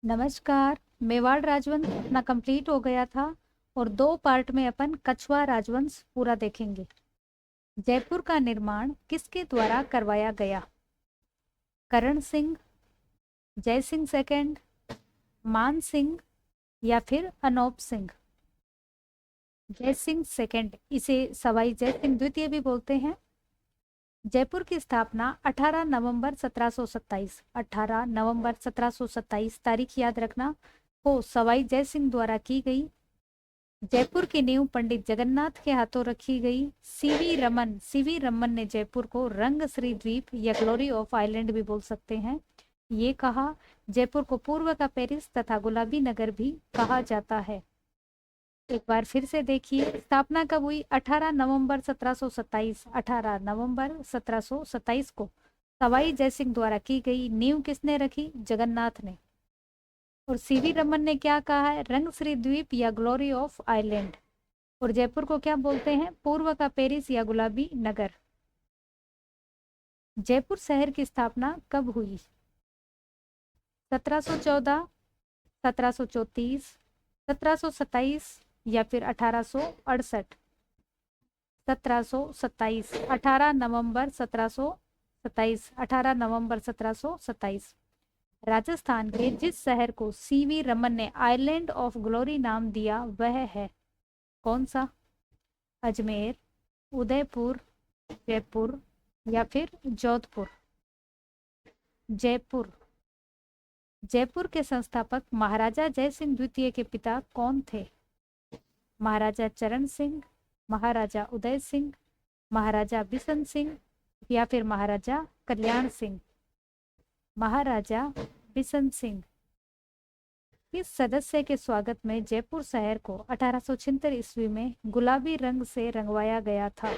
नमस्कार। मेवाड़ राजवंश अपना कंप्लीट हो गया था और 2 पार्ट में अपन कछवा राजवंश पूरा देखेंगे। जयपुर का निर्माण किसके द्वारा करवाया गया? करण सिंह, जय सिंह सेकंड, मान सिंह या फिर अनोप सिंह? जय सिंह सेकंड, इसे सवाई जय सिंह द्वितीय भी बोलते हैं। जयपुर की स्थापना 18 नवंबर 1727, 18 नवंबर 1727 तारीख याद रखना, को सवाई जय सिंह द्वारा की गई। जयपुर की नींव पंडित जगन्नाथ के हाथों रखी गई। सीवी रमन ने जयपुर को रंगश्री द्वीप या ग्लोरी ऑफ आइलैंड भी बोल सकते हैं। ये कहा, जयपुर को पूर्व का पेरिस तथा गुलाबी नगर भी कहा जाता है। एक बार फिर से देखिए, स्थापना कब हुई? 18 नवंबर 1727, 18 नवंबर 1727 को सवाई जयसिंह द्वारा की गई। नींव किसने रखी? जगन्नाथ ने। और सीवी रमन ने क्या कहा है? रंगश्री द्वीप या ग्लोरी ऑफ आइलैंड। और जयपुर को क्या बोलते हैं? पूर्व का पेरिस या गुलाबी नगर। जयपुर शहर की स्थापना कब हुई? 1714, 1734, 1727 या फिर 1868? 1727, 18 नवंबर 1727, 18 नवंबर 1727। राजस्थान के जिस शहर को सीवी रमन ने आइलैंड ऑफ ग्लोरी नाम दिया वह है कौन सा? अजमेर, उदयपुर, जयपुर या फिर जोधपुर? जयपुर। जयपुर के संस्थापक महाराजा जय सिंह द्वितीय के पिता कौन थे? महाराजा चरण सिंह, महाराजा उदय सिंह, महाराजा बिशन सिंह या फिर महाराजा कल्याण सिंह? महाराजा बिशन सिंह। इस सदस्य के स्वागत में जयपुर शहर को 1876 ईस्वी में गुलाबी रंग से रंगवाया गया था।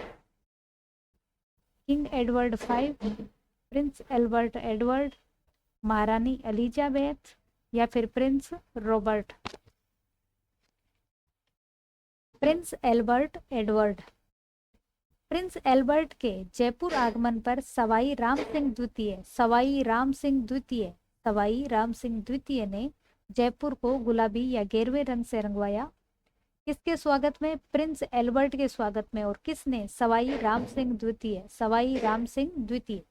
King Edward V, Prince Albert Edward, महारानी एलिजाबेथ या फिर Prince Robert? Prince Albert Edward. Prince Albert के जयपुर आगमन पर सवाई राम सिंह द्वितीय ने जयपुर को गुलाबी या गेरुए रंग से रंगवाया। किसके स्वागत में? प्रिंस एल्बर्ट के स्वागत में। और किसने? सवाई राम सिंह द्वितीय।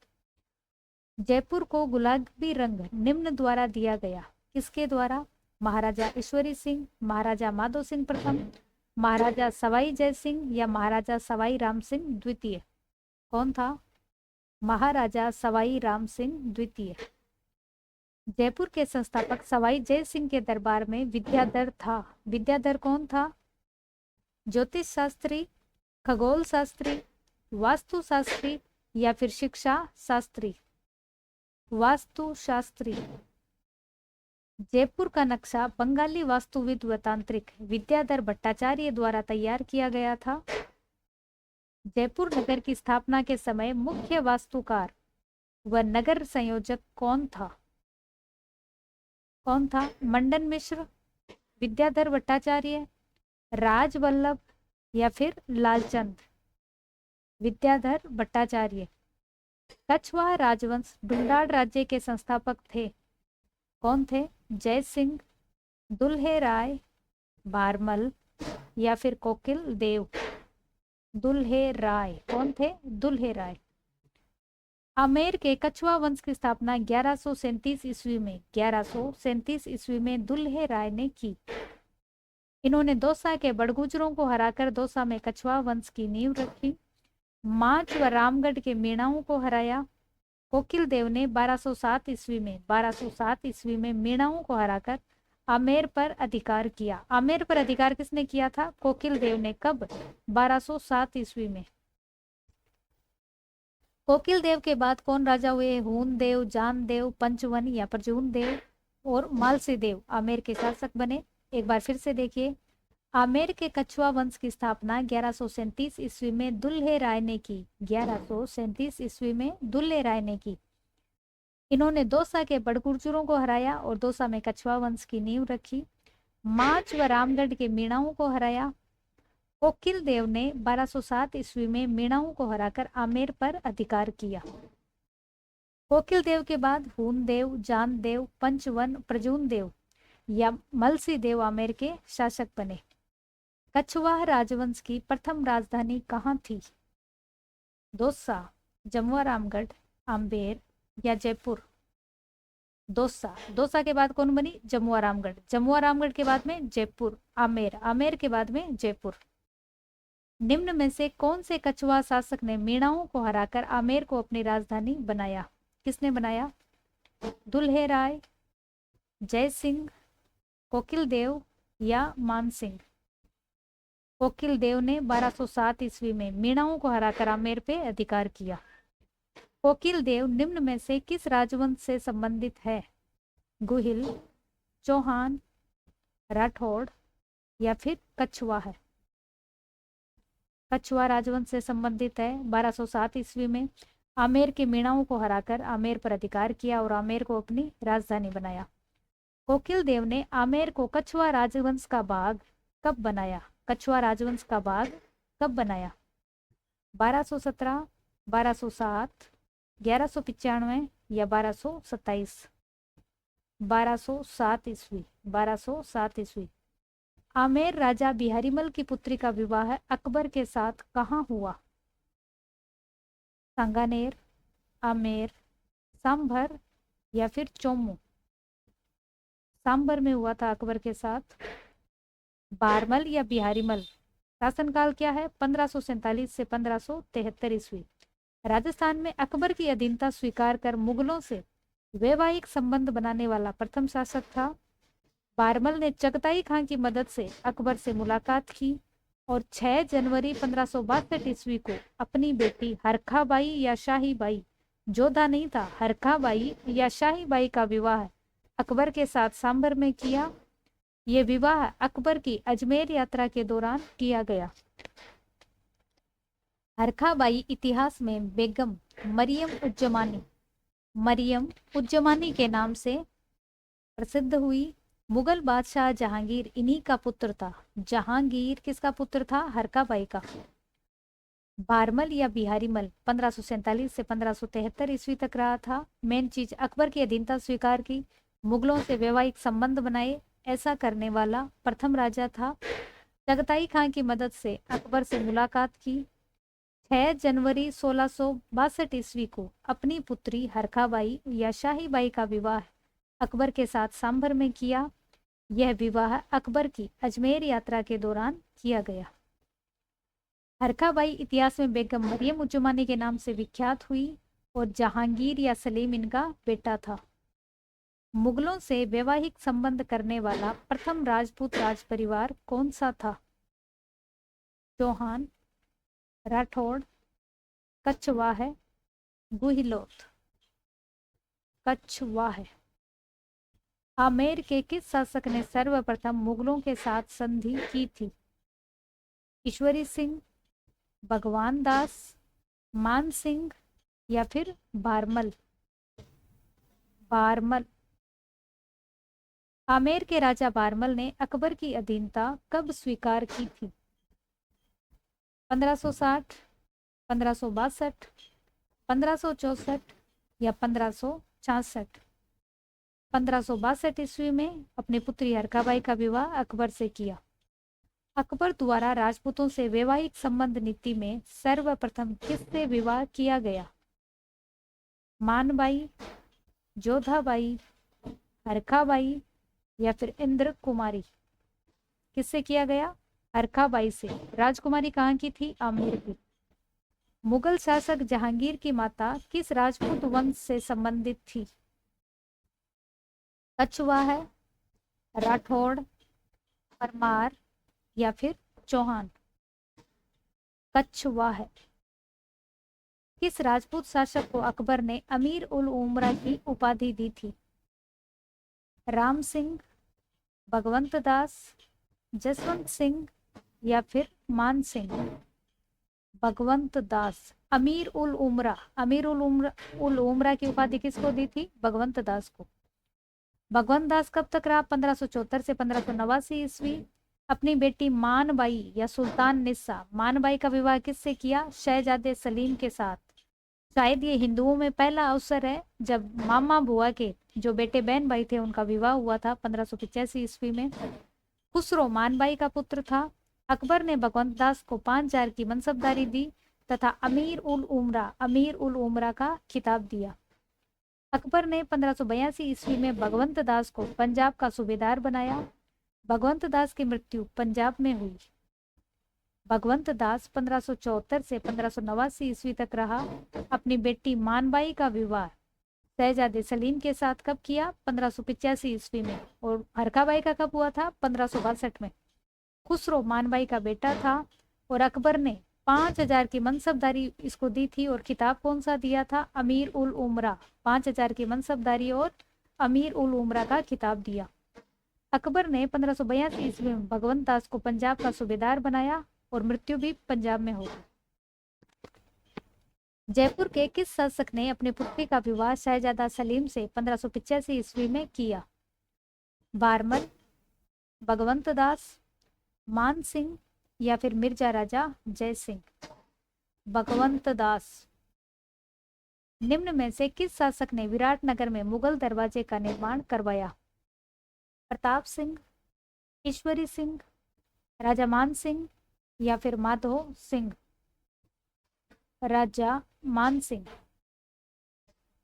जयपुर को गुलाबी रंग निम्न द्वारा दिया गया। किसके द्वारा? महाराजा ईश्वरी सिंह, महाराजा माधो सिंह प्रथम, महाराजा सवाई जय सिंह या महाराजा सवाई राम सिंह द्वितीय? कौन था? महाराजा सवाई राम सिंह द्वितीय। जयपुर के संस्थापक सवाई जय सिंह के दरबार में विद्याधर था। विद्याधर कौन था? ज्योतिष शास्त्री, खगोल शास्त्री, वास्तु शास्त्री या फिर शिक्षा शास्त्री? वास्तु शास्त्री। जयपुर का नक्शा बंगाली वास्तुविद व तांत्रिक विद्याधर भट्टाचार्य द्वारा तैयार किया गया था। जयपुर नगर की स्थापना के समय मुख्य वास्तुकार व नगर संयोजक कौन था? मंडन मिश्र, विद्याधर भट्टाचार्य, राजवल्लभ या फिर लालचंद? विद्याधर भट्टाचार्य। कछवा राजवंश ढूंढाड़ राज्य के संस्थापक थे। कौन थे? जय सिंह, दुल्हे राय, बारमल या फिर कोकिल देव? दुल्हे राय। कौन थे? दुल्हे राय। आमेर के कछवा वंश की स्थापना 1137 ईस्वी में दुल्हे राय ने की। इन्होंने दौसा के बड़गुजरों को हराकर दौसा में कछवा वंश की नींव रखी। माच व रामगढ़ के मीणाओं को हराया। कोकिल देव ने 1207 ईस्वी में मीणाओं को हराकर आमेर पर अधिकार किया। आमेर पर अधिकार किसने किया था? कोकिल देव ने। कब? 1207 ईस्वी में। कोकिल देव के बाद कौन राजा हुए? हून देव, जान देव, पंचवन या प्रजून देव और मालसी देव आमेर के शासक बने। एक बार फिर से देखिए, आमेर के कछवा वंश की स्थापना 1137 ईस्वी में दुल्हे राय ने की। 1137 ईस्वी में दुल्हे राय ने की। इन्होंने दौसा के बड़गुजरों को हराया और दौसा में कछवा वंश की नींव रखी। माच व रामगढ़ के मीणाओं को हराया। कोकिल देव ने 1207 ईस्वी में मीणाओं को हराकर आमेर पर अधिकार किया। कोकिल देव के बाद हून देव, जान देव, पंचवन, प्रजून देव या मलसी देव आमेर के शासक बने। कछवाह राजवंश की प्रथम राजधानी कहाँ थी? दौसा, जमुआरामगढ़, आमेर या जयपुर? दौसा। दौसा के बाद कौन बनी? जमुआरामगढ़। जमुआरामगढ़ के बाद में जयपुर। आमेर। आमेर के बाद में जयपुर। निम्न में से कौन से कछवाह शासक ने मीणाओं को हराकर आमेर को अपनी राजधानी बनाया? किसने बनाया? दुल्हे राय, जय सिंह, कोकिल देव या मान सिंह? कोकिल देव ने 1207 ईस्वी में मीणाओं को हराकर आमेर पे अधिकार किया। कोकिल देव निम्न में से किस राजवंश से संबंधित है? गुहिल, चौहान, राठौड़ या फिर कछवाह? कछवाह राजवंश से संबंधित है। 1207 ईस्वी में आमेर के मीणाओं को हराकर आमेर पर अधिकार किया और आमेर को अपनी राजधानी बनाया। कोकिल देव ने आमेर को कछवाह राजवंश का भाग कब बनाया? कछवाह राजवंश का भाग कब बनाया? 1217, 1207, 1195 या 1227? 1207 ईस्वी। 1207 ईस्वी। आमेर राजा बिहारीमल की पुत्री का विवाह अकबर के साथ कहाँ हुआ? सांगानेर, आमेर, सांभर या फिर चोमू? सांभर में हुआ था अकबर के साथ। बारमल या बिहारीमल? शासनकाल क्या है? 1547 से 1573 ईस्वी। राजस्थान में अकबर की अधीनता स्वीकार कर मुगलों से वैवाहिक संबंध बनाने वाला प्रथम शासक था। बारमल ने चगताई खां की मदद से अकबर से मुलाकात की और 6 जनवरी 1562 ईस्वी को अपनी बेटी हरखाबाई या शाहीबाई, जोधा नहीं था, हरखाबाई या शाहीबाई का विवाह अकबर के साथ सांभर में किया। ये विवाह अकबर की अजमेर यात्रा के दौरान किया गया। हरखाबाई इतिहास में बेगम मरियम उज्जमानी के नाम से प्रसिद्ध हुई। मुगल बादशाह जहांगीर इन्हीं का पुत्र था। जहांगीर किसका पुत्र था? हरखाबाई का। बारमल या बिहारीमल 1547 से 1573 ईस्वी तक रहा था। मेन चीज, अकबर की अधीनता स्वीकार की, मुगलों से वैवाहिक संबंध बनाए, ऐसा करने वाला प्रथम राजा था। चगताई खां की मदद से अकबर से मुलाकात की। 6 जनवरी 1662 ईस्वी को अपनी पुत्री हरखाबाई या शाहीबाई का विवाह अकबर के साथ सांभर में किया। यह विवाह अकबर की अजमेर यात्रा के दौरान किया गया। हरखाबाई इतिहास में बेगम मरियम उज्जमानी के नाम से विख्यात हुई और जहांगीर या सलीम इनका बेटा था। मुगलों से वैवाहिक संबंध करने वाला प्रथम राजपूत राज परिवार कौन सा था? चौहान, राठौड़, कछवाह, गुहिलोत? कछवाह। आमेर के किस शासक ने सर्वप्रथम मुगलों के साथ संधि की थी? ईश्वरी सिंह, भगवान दास, मान सिंह या फिर बारमल? बारमल। आमेर के राजा बारमल ने अकबर की अधीनता कब स्वीकार की थी? 1560, 1562, 1564 या 1566? 1562 ईस्वी में अपनी पुत्री हरखाबाई का विवाह अकबर से किया। अकबर द्वारा राजपूतों से वैवाहिक संबंध नीति में सर्वप्रथम किससे विवाह किया गया? मानबाई, जोधाबाई, हरखाबाई या फिर इंद्र कुमारी? किससे किया गया? हरखाबाई से। राजकुमारी कहाँ की थी? आमेर की। मुगल शासक जहांगीर की माता किस राजपूत वंश से संबंधित थी? कछवाह, राठौड़, परमार या फिर चौहान? कछवाह। किस राजपूत शासक को अकबर ने अमीर उल उमरा की उपाधि दी थी? राम सिंह, भगवंत दास, जसवंत सिंह या फिर मान सिंह? भगवंत दास। अमीर उल उमरा की उपाधि किसको दी थी? भगवंत दास को। भगवंत दास कब तक रहा? 1574 से 1589 ईस्वी। अपनी बेटी मानबाई या सुल्तान निस्सा मानबाई का विवाह किससे किया? शहजादे सलीम के साथ। शायद ये हिंदुओं में पहला अवसर है जब मामा बुआ के जो बेटे बहन भाई थे उनका विवाह हुआ था 1585 ईस्वी में। खुसरो मानबाई का पुत्र था। अकबर ने भगवंत दास को 5,000 की मनसबदारी दी तथा अमीर उल उमरा का खिताब दिया। अकबर ने 1582 ईस्वी में भगवंत दास को पंजाब का सूबेदार बनाया। भगवंत दास की मृत्यु पंजाब में हुई। भगवंत दास 1574 से 1589 ईस्वी तक रहा। अपनी बेटी मानबाई का विवाह शहजादे सलीम के साथ कब किया? 1585 ईस्वी में। और हरकाबाई का कब हुआ था? 1562 में। खुसरो मानबाई का बेटा था और अकबर ने 5,000 की मनसबदारी इसको दी थी और खिताब कौन सा दिया था? अमीर उल उमरा। 5,000 की मनसबदारी और अमीर उल उमरा का खिताब दिया। अकबर ने 1582 ईस्वी में भगवंत दास को पंजाब का सूबेदार बनाया और मृत्यु भी पंजाब में हो गई। जयपुर के किस शासक ने अपनी पुत्री का विवाह शहजादा सलीम से 1585 ईस्वी में किया? बारमल, भगवंत दास, मान सिंह या फिर मिर्जा राजा जय सिंह? भगवंत दास। निम्न में से किस शासक ने विराटनगर में मुगल दरवाजे का निर्माण करवाया? प्रताप सिंह, ईश्वरी सिंह, राजा मान सिंह या फिर माधो सिंह? राजा मान सिंह।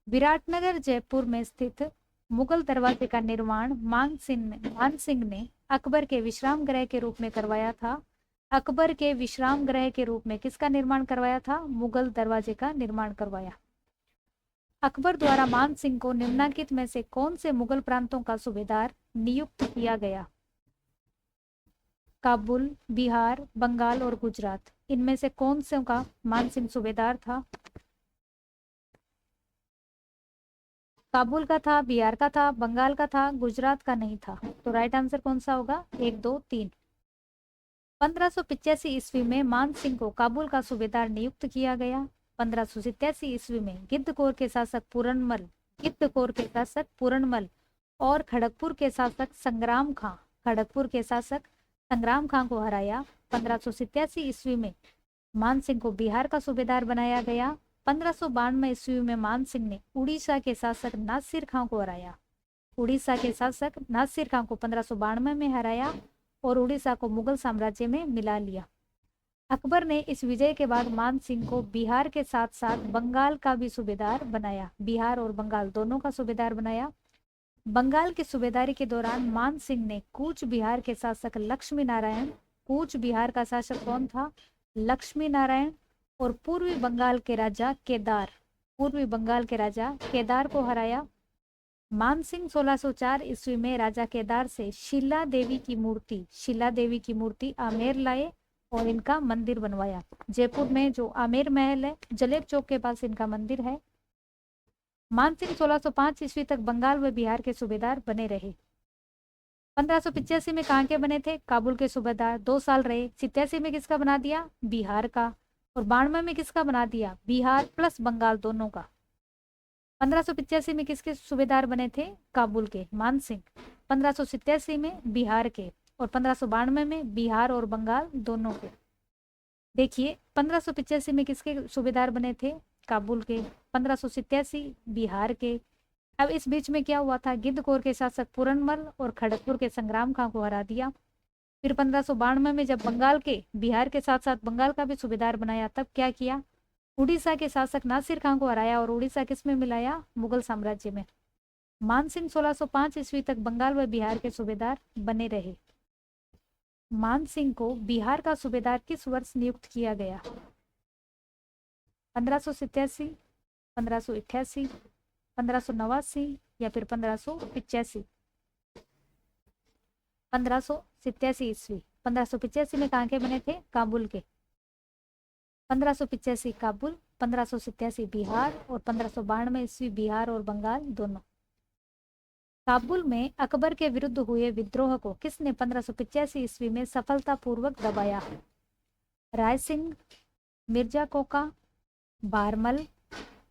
विराटनगर जयपुर में स्थित मुगल दरवाजे का निर्माण मान सिंह ने अकबर के विश्राम गृह के रूप में करवाया था। अकबर के विश्राम गृह के रूप में किसका निर्माण करवाया था? मुगल दरवाजे का निर्माण करवाया। अकबर द्वारा मान सिंह को निम्नलिखित में से कौन से मुगल प्रांतों का सूबेदार नियुक्त किया गया? काबुल, बिहार, बंगाल और गुजरात। इनमें से कौन से का मान सिंह सूबेदार था? काबुल का था, बिहार का था, बंगाल का था, गुजरात का नहीं था। तो राइट आंसर कौन सा होगा? 1, 2, 3। 1585 ईस्वी में मान सिंह को काबुल का सूबेदार नियुक्त किया गया। 1587 ईस्वी में गिद्धकोर के शासक पूरनमल और खड़गपुर के शासक संग्राम खां को हराया। 1587 ईस्वी में मान सिंह को बिहार का सूबेदार बनाया गया। 1592 ईस्वी में मान सिंह ने उड़ीसा के शासक नासिर खां को हराया। उड़ीसा के शासक नासिर खां को 1592 में हराया और उड़ीसा को मुगल साम्राज्य में मिला लिया। अकबर ने इस विजय के बाद मान सिंह को बिहार के साथ साथ बंगाल का भी सूबेदार बनाया। बिहार और बंगाल दोनों का सूबेदार बनाया। बंगाल की सूबेदारी के दौरान मान सिंह ने कूच बिहार के शासक लक्ष्मी नारायण, कूच बिहार का शासक कौन था? लक्ष्मी नारायण, और पूर्वी बंगाल के राजा केदार को हराया। मान सिंह 1604 ईस्वी में राजा केदार से शिला देवी की मूर्ति आमेर लाए और इनका मंदिर बनवाया। जयपुर में जो आमेर महल है, जलेब चौक के पास इनका मंदिर है। मान सिंह 1605 ईस्वी तक बंगाल व बिहार के सूबेदार बने रहे। 1585 में कहाँ के बने थे? काबुल के सूबेदार 2 साल रहे। 87 में किसका बना दिया? बिहार का। और 92 में किसका बना दिया? बिहार प्लस बंगाल दोनों का। 1585 में किसके सूबेदार बने थे? काबुल के, मान सिंह। 1587 में बिहार के और 1592 में बिहार और बंगाल दोनों के। देखिए 1585 में किसके सूबेदार बने थे? काबुल के। 1587 बिहार के। अब इस बीच में क्या हुआ था? गिद्धकोर के शासक पूरनमल और खड़गपुर के संग्राम खां को हरा दिया। फिर 1592 में जब बिहार के साथ साथ बंगाल का भी सूबेदार बनाया, तब क्या किया? उड़ीसा के शासक नासिर खां को हराया और उड़ीसा किस में मिलाया? मुगल साम्राज्य में। मान सिंह 1605 ईस्वी तक बंगाल व बिहार के सूबेदार बने रहे। मान सिंह को बिहार का सूबेदार किस वर्ष नियुक्त किया गया? 1587, 1588, 1589 या फिर 1585? 1587 ईस्वी। 1585 में कहाँ के बने थे? काबुल के। 1585 काबुल, 1587 बिहार और 1592 ईस्वी बिहार और बंगाल दोनों। काबुल में अकबर के विरुद्ध हुए विद्रोह को किसने 1585 ईस्वी में सफलतापूर्वक दबाया? राय सिंह, मिर्जा कोका, बारमल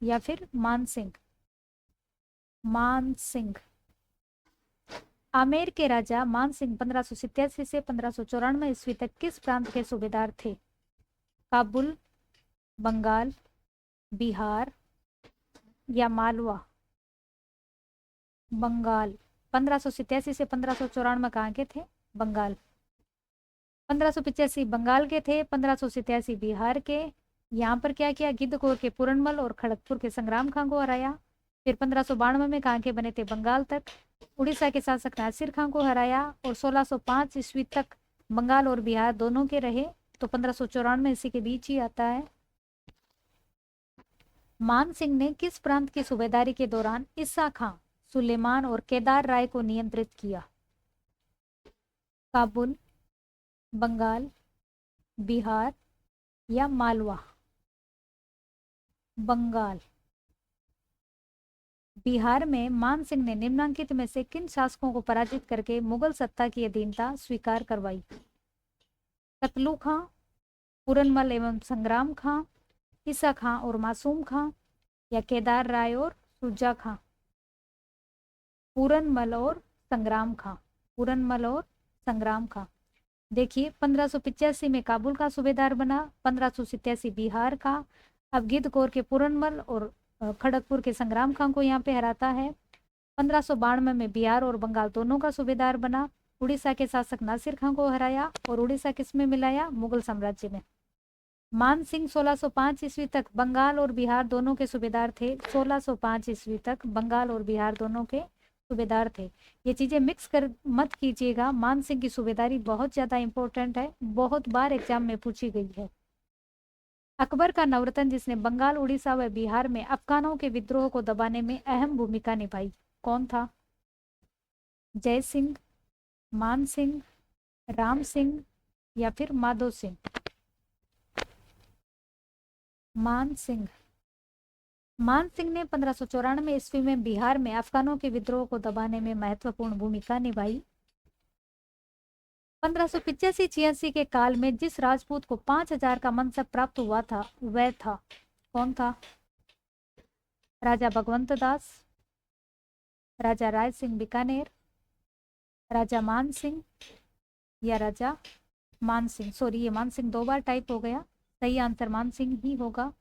या फिर मान सिंह? मान सिंह। आमेर के राजा मान सिंह 1587 से 1594 ईस्वी तक किस प्रांत के सूबेदार थे? काबुल, बंगाल, बिहार या मालवा? बंगाल। 1587 से 1594 कहाँ के थे? बंगाल। 1585 बंगाल के थे, 1587 बिहार के। यहाँ पर क्या किया? गिद्धगोर के पूरनमल और खड़गपुर के संग्राम खां को हराया। फिर 1592 में कहाँ के बने थे? बंगाल तक। उड़ीसा के शासक नासिर खां को हराया और 1605 ईस्वी तक बंगाल और बिहार दोनों के रहे। तो 1594 इसी के बीच ही आता है। मान सिंह ने किस प्रांत की सूबेदारी के दौरान ईसा खां, सुलेमान और केदार राय को नियंत्रित किया? काबुल, बंगाल, बिहार या मालवा? बंगाल। बिहार में मान सिंह ने निम्नलिखित में से किन शासकों को पराजित करके मुगल सत्ता की अधीनता स्वीकार करवाई? कतलू खां, पूरनमल एवं संग्राम खां, ईसा खां और मासूम खां, या केदार राय और सुजा खां? पूरनमल और संग्राम खां। पूरनमल और संग्राम खां। देखिए 1585 में काबुल का सूबेदार बना, 1587 बिहार का। अब गिद्धगोर के पूरनमल और खड़गपुर के संग्राम खां को यहाँ पे हराता है। 1592 में बिहार और बंगाल दोनों का सूबेदार बना। उड़ीसा के शासक नासिर खां को हराया और उड़ीसा किस में मिलाया? मुगल साम्राज्य में। मान सिंह 1605 ईस्वी तक बंगाल और बिहार दोनों के सूबेदार थे। 1605 ईस्वी तक बंगाल और बिहार दोनों के सूबेदार थे। ये चीजें मिक्स कर मत कीजिएगा। मान सिंह की सूबेदारी बहुत ज्यादा इंपॉर्टेंट है, बहुत बार एग्जाम में पूछी गई है। अकबर का नवरत्न जिसने बंगाल, उड़ीसा व बिहार में अफगानों के विद्रोह को दबाने में अहम भूमिका निभाई, कौन था? जय सिंह, मान सिंह, राम सिंह या फिर माधो सिंह? मान सिंह। मान सिंह ने 1594 ईस्वी में बिहार में अफगानों के विद्रोह को दबाने में महत्वपूर्ण भूमिका निभाई। 1585-86 के काल में जिस राजपूत को 5000 का मनसब प्राप्त हुआ था वह था, कौन था? राजा भगवंत दास, राजा राय सिंह बीकानेर, राजा मान सिंह या राजा मान सिंह? सॉरी, ये मान सिंह दो बार टाइप हो गया, सही आंसर मान सिंह ही होगा।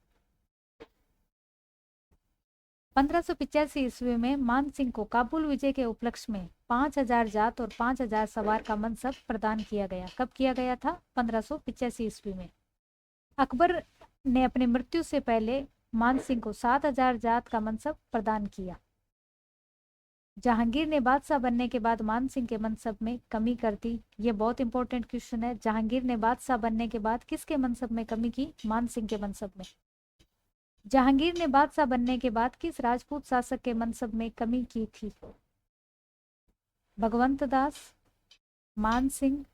1585 ईस्वी में मान सिंह को काबुल विजय के उपलक्ष्य में 5000 जात और 5000 सवार का मनसब प्रदान किया गया। कब किया गया था? 1585 ईस्वी में। अकबर ने अपनी मृत्यु से पहले मान सिंह को 7000 जात का मनसब प्रदान किया। जहांगीर ने बादशाह बनने के बाद मान सिंह के मनसब में कमी कर दी। ये बहुत इंपॉर्टेंट क्वेश्चन है। जहांगीर ने बादशाह बनने के बाद किसके मनसब में कमी की? मान सिंह के मनसब में। जहांगीर ने बादशाह बनने के बाद किस राजपूत शासक के मनसब में कमी की थी? भगवंत दास, मान सिंह,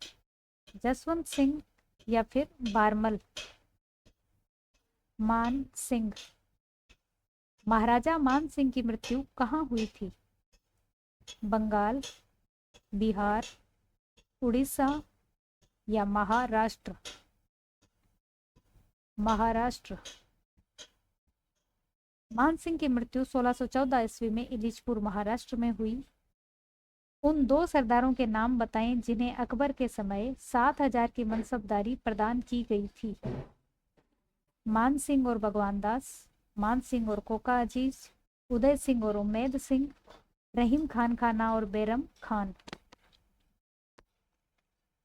जसवंत सिंह या फिर बारमल? मान सिंह। महाराजा मान सिंह की मृत्यु कहाँ हुई थी? बंगाल, बिहार, उड़ीसा या महाराष्ट्र? महाराष्ट्र। मान सिंह की मृत्यु 1614 ईस्वी में इलिचपुर महाराष्ट्र में हुई। उन दो सरदारों के नाम बताएं जिन्हें अकबर के समय 7000 की मनसबदारी प्रदान की गई थी। मान सिंह और भगवान दास, मान सिंह और कोका अजीज, उदय सिंह और उम्मेद सिंह, रहीम खान खाना और बैरम खान?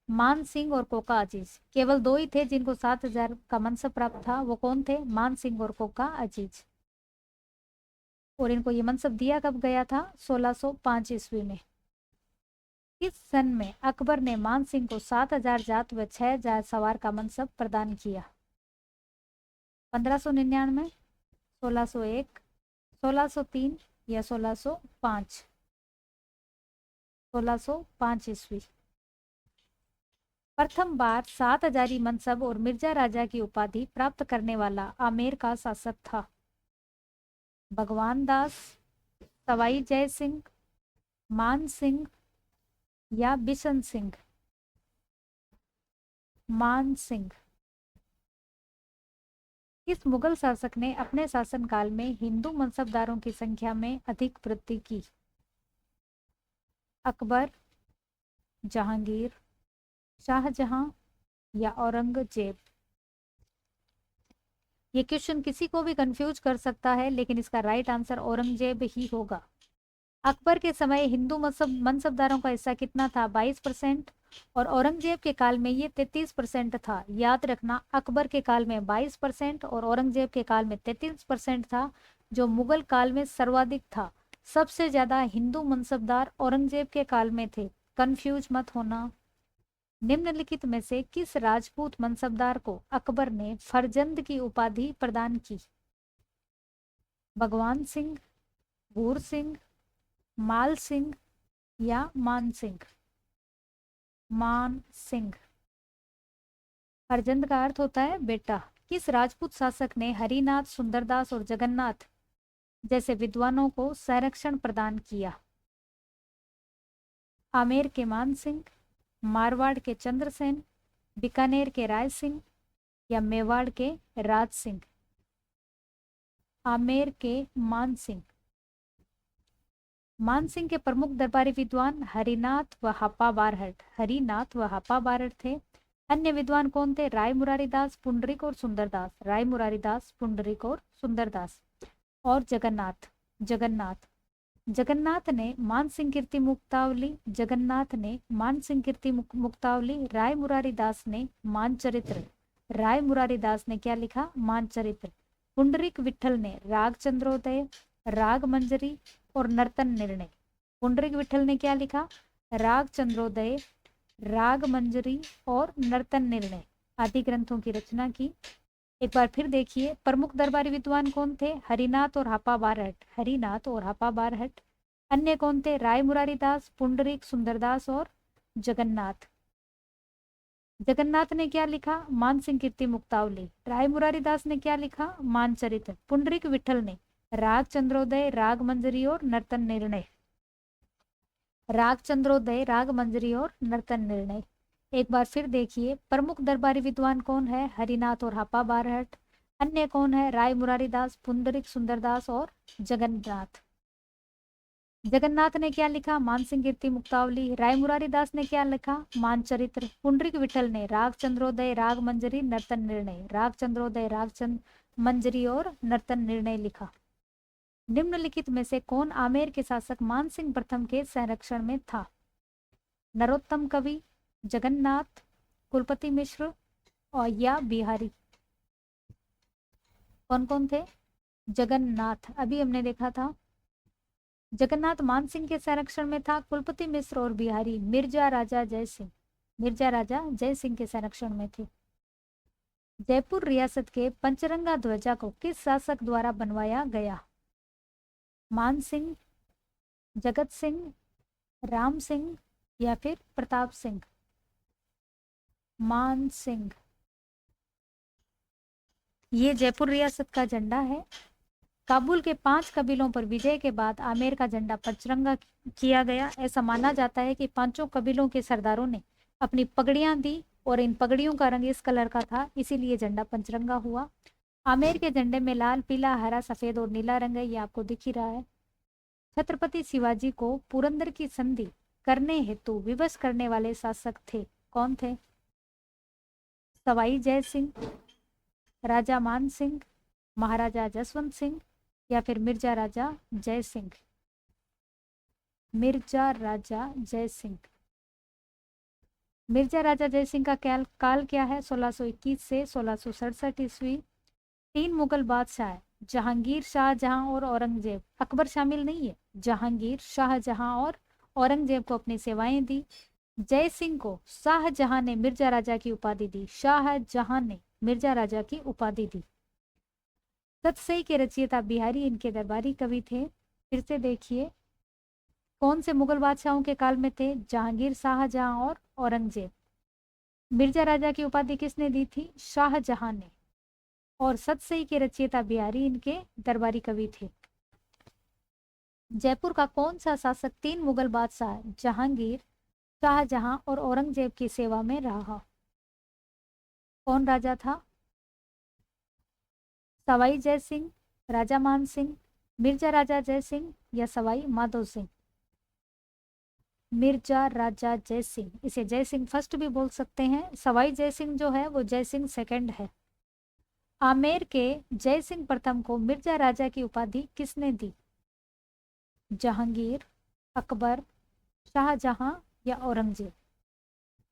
मान सिंह और कोका अजीज। केवल दो ही थे जिनको 7000 का मनसब प्राप्त था। वो कौन थे? मान सिंह और कोका अजीज। और इनको ये मनसब दिया कब गया था? 1605 ईस्वी में। इस सन में अकबर ने मान सिंह को 7000 जात व 6000 सवार का मनसब प्रदान किया। 1599, 1601, 1603 या 1605? 1605 ईस्वी। प्रथम बार 7000 मनसब और मिर्जा राजा की उपाधि प्राप्त करने वाला आमेर का शासक था। भगवान दास, सवाई जय सिंह, मान सिंह या बिशन सिंह? मान सिंह। इस मुगल शासक ने अपने शासनकाल में हिंदू मनसबदारों की संख्या में अधिक वृद्धि की? अकबर, जहांगीर, शाहजहां या औरंगजेब? ये क्वेश्चन किसी को भी कंफ्यूज कर सकता है, लेकिन इसका राइट आंसर औरंगजेब ही होगा। अकबर के समय हिंदू मनसबदारों का हिस्सा कितना था? 22%। और औरंगजेब के काल में ये 33% था। याद रखना, अकबर के काल में 22% और औरंगजेब के काल में 33% था, जो मुगल काल में सर्वाधिक था। सबसे ज्यादा हिंदू मनसबदार औरंगजेब के काल में थे। कंफ्यूज मत होना। निम्नलिखित में से किस राजपूत मनसबदार को अकबर ने फरजंद की उपाधि प्रदान की? भगवान सिंह, भूर सिंह, माल सिंह या मान सिंह? मान सिंह। फरजंद का अर्थ होता है बेटा। किस राजपूत शासक ने हरिनाथ, सुंदरदास और जगन्नाथ जैसे विद्वानों को संरक्षण प्रदान किया? आमेर के मान सिंह, मारवाड़ के चंद्रसेन, बीकानेर के राय सिंह या मेवाड़ के राज सिंह? आमेर के मान सिंह। मान सिंह के प्रमुख दरबारी विद्वान हरिनाथ व हापा बारहट, हरिनाथ व हापा बारहट थे। अन्य विद्वान कौन थे? राय मुरारीदास, पुंडरीक और सुंदरदास। राय मुरारीदास, पुंडरीक और सुंदरदास। और जगन्नाथ, जगन्नाथ। जगन्नाथ ने मान सिंह कीर्ति मुक्तावली, जगन्नाथ ने मान सिंह कीर्ति मुक्तावली। राय मुरारीदास ने मानचरित्र, राय मुरारीदास ने क्या लिखा? मानचरित्र। पुंडरीक विठल ने राग चंद्रोदय, राग मंजरी और नर्तन निर्णय। पुंडरीक विठल ने क्या लिखा? राग चंद्रोदय, राग मंजरी और नर्तन निर्णय आदि ग्रंथों की रचना की। एक बार फिर देखिए, प्रमुख दरबारी विद्वान कौन थे? हरिनाथ और हापा बारहट, हरिनाथ और हापा बारहट। अन्य कौन थे? राय मुरारीदास, पुंडरीक, सुंदरदास और जगन्नाथ। जगन्नाथ ने क्या लिखा? मान सिंह कीर्ति मुक्तावली। राय मुरारीदास ने क्या लिखा? मानचरित्र। पुंडरीक विठल ने राग चंद्रोदय, राग मंजरी और नर्तन निर्णय। राग चंद्रोदय, राग मंजरी और नर्तन निर्णय। एक बार फिर देखिए, प्रमुख दरबारी विद्वान कौन है? हरिनाथ और हापा बारहट। अन्य कौन है? राय मुरारीदास, पुंडरीक, सुंदरदास और जगन्नाथ। जगन्नाथ ने क्या लिखा? मानसिंह कीर्ति मुक्तावली। राय मुरारीदास ने क्या लिखा? मानचरित्र। पुंडरीक विठल ने राग चंद्रोदय, राग मंजरी, नर्तन निर्णय, राग चंद्रोदय, मंजरी और नर्तन निर्णय लिखा। निम्नलिखित में से कौन आमेर के शासक मानसिंह प्रथम के संरक्षण में था? नरोत्तम कवि, जगन्नाथ, कुलपति मिश्र और या बिहारी? कौन कौन थे? जगन्नाथ, अभी हमने देखा था। जगन्नाथ मानसिंह के संरक्षण में था। कुलपति मिश्र और बिहारी मिर्जा राजा जय सिंह, मिर्जा राजा जय सिंह के संरक्षण में थे। जयपुर रियासत के पंचरंगा ध्वजा को किस शासक द्वारा बनवाया गया? मान सिंह, जगत सिंह, राम सिंह या फिर प्रताप सिंह? मान सिंह। ये जयपुर रियासत का झंडा है। काबुल के 5 कबीलों पर विजय के बाद आमेर का झंडा पंचरंगा किया गया। ऐसा माना जाता है कि 5 कबीलों के सरदारों ने अपनी पगड़ियां दी और इन पगड़ियों का रंग इस कलर का था, इसीलिए झंडा पंचरंगा हुआ। आमेर के झंडे में लाल, पीला, हरा, सफेद और नीला रंग है, ये आपको दिख ही रहा है। छत्रपति शिवाजी को पुरंदर की संधि करने हेतु विवश करने वाले शासक थे, कौन थे? सवाई जय सिंह, राजा मान सिंह, महाराजा जसवंत सिंह या फिर मिर्जा राजा जय सिंह? मिर्जा राजा जय सिंह। मिर्जा राजा जय सिंह का काल क्या है? 1621 से 1667 ईस्वी। 3 मुगल बादशाह जहांगीर, शाहजहां और औरंगजेब, अकबर शामिल नहीं है, जहांगीर, शाहजहां और औरंगजेब को अपनी सेवाएं दी। जय सिंह को शाहजहां ने मिर्जा राजा की उपाधि दी, शाहजहां ने मिर्जा राजा की उपाधि दी। सतसई के रचयिता बिहारी इनके दरबारी कवि थे। फिर से देखिए, कौन से मुगल बादशाहों के काल में थे? जहांगीर, शाहजहां और औरंगजेब। मिर्जा राजा की उपाधि किसने दी थी? शाहजहां ने। और सतसई के रचयिता बिहारी इनके दरबारी कवि थे। जयपुर का कौन सा शासक 3 मुगल बादशाह जहांगीर, शाहजहां और औरंगजेब की सेवा में रहा? कौन राजा था? सवाई जय सिंह, राजा मान सिंह, मिर्जा राजा जय सिंह या सवाई माधो सिंह? मिर्जा राजा जय सिंह। इसे जय सिंह फर्स्ट भी बोल सकते हैं। सवाई जय सिंह जो है वो जय सिंह सेकंड है। आमेर के जय सिंह प्रथम को मिर्जा राजा की उपाधि किसने दी? जहांगीर, अकबर, शाहजहां या औरंगजेब?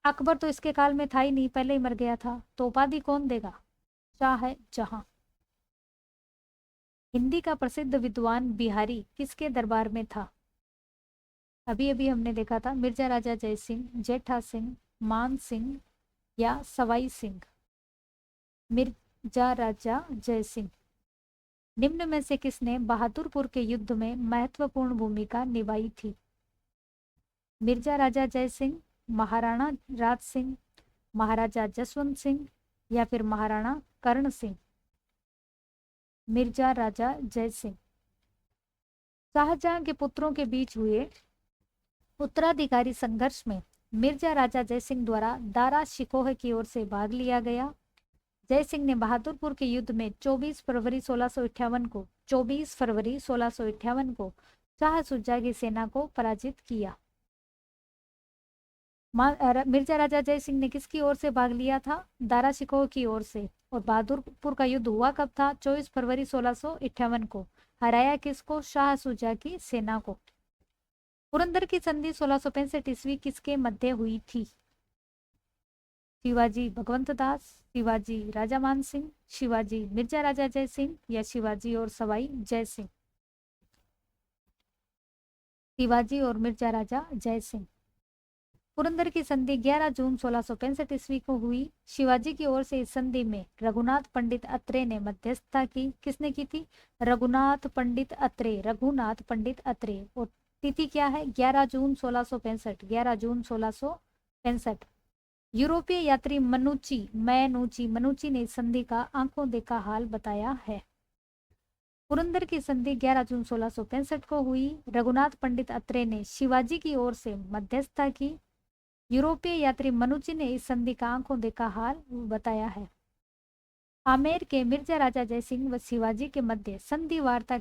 अकबर तो इसके काल में था ही नहीं, पहले ही मर गया था, तो उपाधि कौन देगा? शाहजहां। हिंदी का प्रसिद्ध विद्वान बिहारी किसके दरबार में था? अभी अभी हमने देखा था, मिर्जा राजा जय सिंह, जेठा सिंह, मान सिंह या सवाई सिंह? मिर्जा राजा जय सिंह। निम्न में से किसने बहादुरपुर के युद्ध में महत्वपूर्ण भूमिका निभाई थी? मिर्जा राजा जय सिंह, महाराणा राज सिंह, महाराजा जसवंत सिंह या फिर महाराणा कर्ण सिंह? मिर्जा राजा जय सिंह। शाहजहां के पुत्रों के बीच हुए उत्तराधिकारी संघर्ष में मिर्जा राजा जय सिंह द्वारा दारा शिकोह की ओर से भाग लिया गया। जय सिंह ने बहादुरपुर के युद्ध में 24 फरवरी 1658 को शाह शुजा की सेना को पराजित किया। मिर्जा राजा जय सिंह ने किसकी ओर से भाग लिया था? दारा शिकोह की ओर से। और बहादुरपुर का युद्ध हुआ कब था? 24 फरवरी 1658 को। हराया किसको? शाह शुजा की सेना को। पुरंदर की संधि 1665 ईस्वी किसके मध्य हुई थी? शिवाजी भगवंत दास, शिवाजी राजा मान सिंह, शिवाजी मिर्जा राजा जय सिंह या शिवाजी और सवाई जय सिंह? शिवाजी और मिर्जा राजा जय सिंह। पुरंदर की संधि 11 जून 1665 ईस्वी को हुई। शिवाजी की ओर से इस संधि में रघुनाथ पंडित अत्रे ने मध्यस्थता की। किसने की थी? रघुनाथ पंडित अत्रे, रघुनाथ पंडित अत्रे। और तिथि क्या है? 11 जून 1665, 11 जून 1665। यूरोपीय यात्री मनुची ने इस संधि का आंखों देखा हाल बताया है। पुरंदर की संधि 11 जून 1665 को हुई। रघुनाथ पंडित अत्रे ने शिवाजी की ओर से मध्यस्थता की। यूरोपीय यात्री मनुची ने इस संधि का आंखों देखा हाल बताया है। आमेर के मिर्जा राजा जय सिंह व शिवाजी के मध्य संधि वार्ता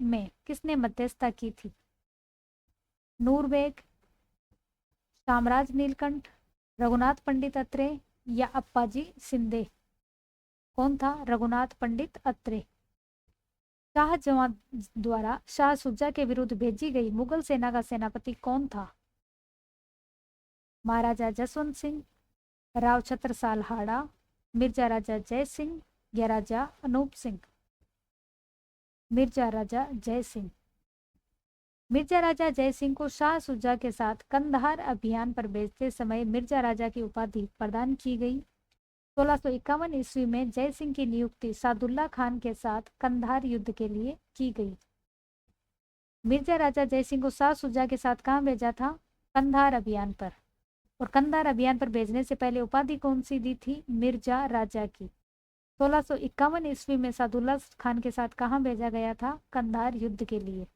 में किसने मध्यस्थता की थी? नूरबेग, साम्राज नीलकंठ, रघुनाथ पंडित अत्रे या अप्पाजी शिंदे? कौन था? रघुनाथ पंडित अत्रे। शाहजहां द्वारा शाह शुजा के विरुद्ध भेजी गई मुगल सेना का सेनापति कौन था? महाराजा जसवंत सिंह, राव छत्रसाल हाड़ा, मिर्जा राजा जय सिंह या राजा अनूप सिंह? मिर्जा राजा जय सिंह। मिर्जा राजा जय सिंह को शाह शुजा के साथ कंधार अभियान पर भेजते समय मिर्जा राजा की उपाधि प्रदान की गई। 1651 ईस्वी में जय सिंह की नियुक्ति सादुल्ला खान के साथ कंधार युद्ध के लिए की गई। मिर्जा राजा जय सिंह को शाह शुजा के साथ कहाँ भेजा था? कंधार अभियान पर। और कंधार अभियान पर भेजने से पहले उपाधि कौन सी दी थी? मिर्जा राजा की। 1651 ईस्वी में सादुल्ला खान के साथ कहाँ भेजा गया था? कंधार युद्ध के लिए।